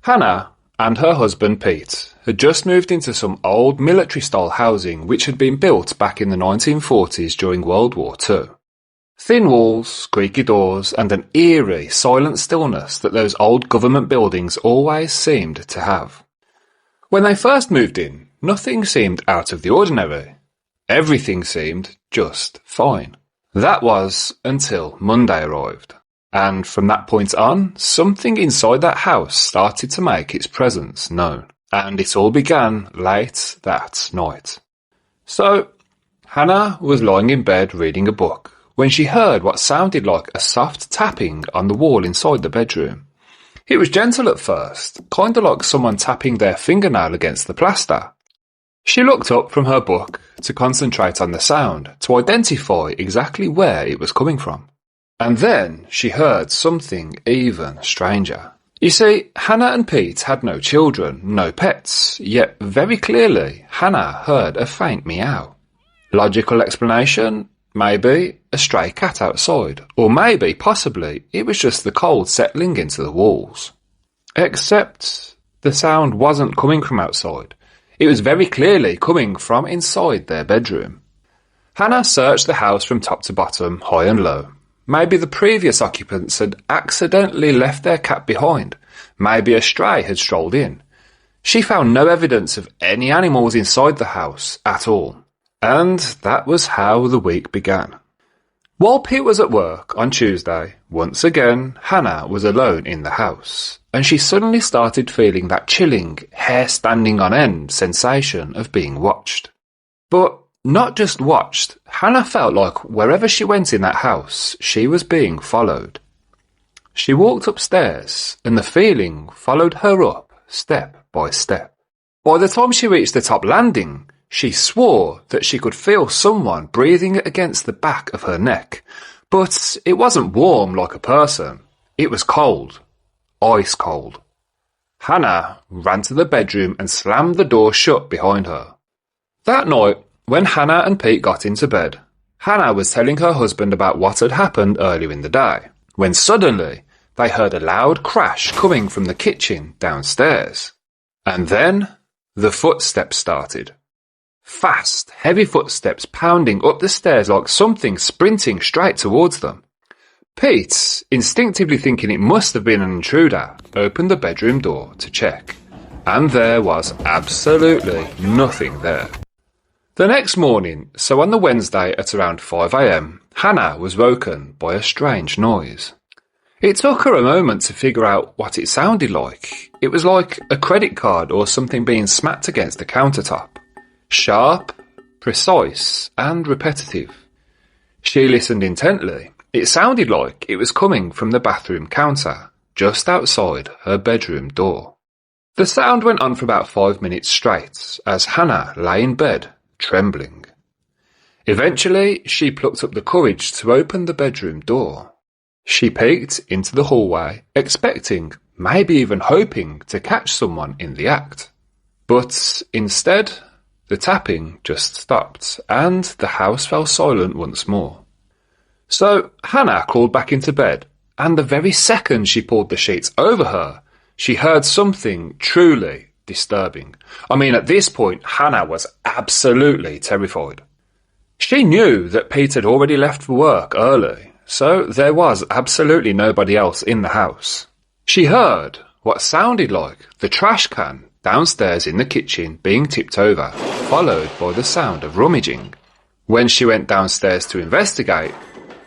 Hannah and her husband Pete had just moved into some old military-style housing which had been built back in the 1940s during World War II. Thin walls, creaky doors, and an eerie, silent stillness that those old government buildings always seemed to have. When they first moved in, nothing seemed out of the ordinary. Everything seemed just fine. That was until Monday arrived. And from that point on, something inside that house started to make its presence known. And it all began late that night. So, Hannah was lying in bed reading a book when she heard what sounded like a soft tapping on the wall inside the bedroom. It was gentle at first, kind of like someone tapping their fingernail against the plaster. She looked up from her book to concentrate on the sound, to identify exactly where it was coming from. And then she heard something even stranger. You see, Hannah and Pete had no children, no pets, yet very clearly Hannah heard a faint meow. Logical explanation? Maybe a stray cat outside, or maybe, possibly, it was just the cold settling into the walls. Except the sound wasn't coming from outside. It was very clearly coming from inside their bedroom. Hannah searched the house from top to bottom, high and low. Maybe the previous occupants had accidentally left their cat behind. Maybe a stray had strolled in. She found no evidence of any animals inside the house at all. And that was how the week began. While Pete was at work on Tuesday, once again, Hannah was alone in the house, and she suddenly started feeling that chilling, hair standing on end sensation of being watched. But not just watched, Hannah felt like wherever she went in that house, she was being followed. She walked upstairs, and the feeling followed her up, step by step. By the time she reached the top landing, she swore that she could feel someone breathing against the back of her neck, but it wasn't warm like a person. It was cold. Ice cold. Hannah ran to the bedroom and slammed the door shut behind her. That night, when Hannah and Pete got into bed, Hannah was telling her husband about what had happened earlier in the day, when suddenly they heard a loud crash coming from the kitchen downstairs. And then the footsteps started. Fast, heavy footsteps pounding up the stairs like something sprinting straight towards them. Pete, instinctively thinking it must have been an intruder, opened the bedroom door to check. And there was absolutely nothing there. The next morning, so on the Wednesday at around 5 a.m, Hannah was woken by a strange noise. It took her a moment to figure out what it sounded like. It was like a credit card or something being smacked against the countertop. Sharp, precise, and repetitive. She listened intently. It sounded like it was coming from the bathroom counter, just outside her bedroom door. The sound went on for about 5 minutes straight, as Hannah lay in bed, trembling. Eventually, she plucked up the courage to open the bedroom door. She peeked into the hallway, expecting, maybe even hoping, to catch someone in the act. But instead, the tapping just stopped, and the house fell silent once more. So Hannah crawled back into bed, and the very second she pulled the sheets over her, she heard something truly disturbing. I mean, at this point, Hannah was absolutely terrified. She knew that Pete had already left for work early, so there was absolutely nobody else in the house. She heard what sounded like the trash can downstairs in the kitchen being tipped over, followed by the sound of rummaging. When she went downstairs to investigate,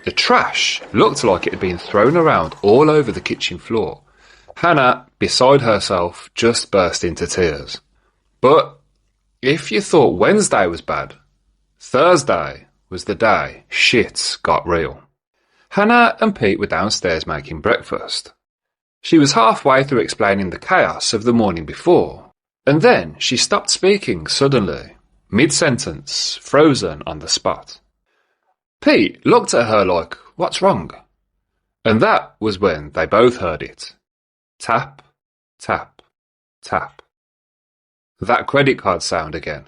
the trash looked like it had been thrown around all over the kitchen floor. Hannah, beside herself, just burst into tears. But if you thought Wednesday was bad, Thursday was the day shit got real. Hannah and Pete were downstairs making breakfast. She was halfway through explaining the chaos of the morning before, and then she stopped speaking suddenly, mid-sentence, frozen on the spot. Pete looked at her like, "What's wrong?" And that was when they both heard it. Tap, tap, tap. That credit card sound again.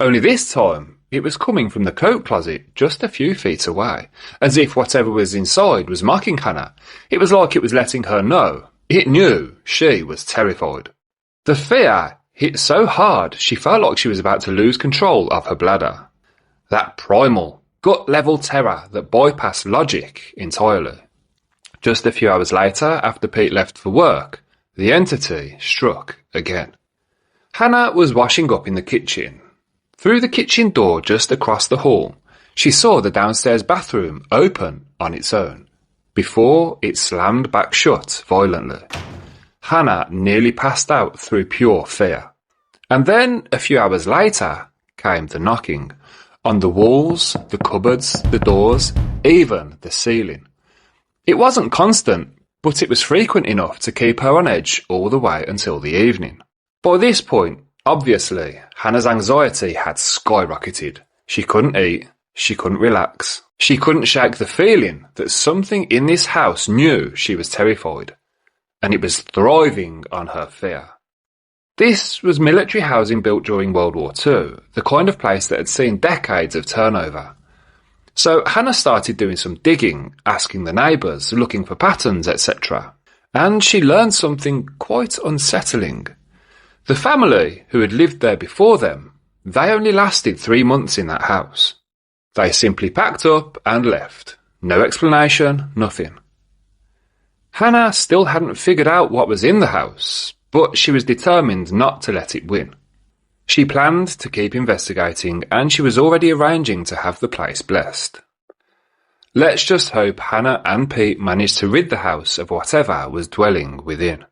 Only this time, it was coming from the coat closet just a few feet away, as if whatever was inside was mocking Hannah. It was like it was letting her know It knew she was terrified. The fear hit so hard she felt like she was about to lose control of her bladder. That primal, gut-level terror that bypassed logic entirely. Just a few hours later, after Pete left for work, the entity struck again. Hannah was washing up in the kitchen. Through the kitchen door just across the hall, she saw the downstairs bathroom open on its own, before it slammed back shut violently. Hannah nearly passed out through pure fear. And then, a few hours later, came the knocking. On the walls, the cupboards, the doors, even the ceiling. It wasn't constant, but it was frequent enough to keep her on edge all the way until the evening. By this point, obviously, Hannah's anxiety had skyrocketed. She couldn't eat, she couldn't relax, she couldn't shake the feeling that something in this house knew she was terrified, and it was thriving on her fear. This was military housing built during World War II, the kind of place that had seen decades of turnover. So Hannah started doing some digging, asking the neighbours, looking for patterns, etc. And she learned something quite unsettling. The family who had lived there before them, they only lasted 3 months in that house. They simply packed up and left. No explanation, nothing. Hannah still hadn't figured out what was in the house, but she was determined not to let it win. She planned to keep investigating, and she was already arranging to have the place blessed. Let's just hope Hannah and Pete managed to rid the house of whatever was dwelling within.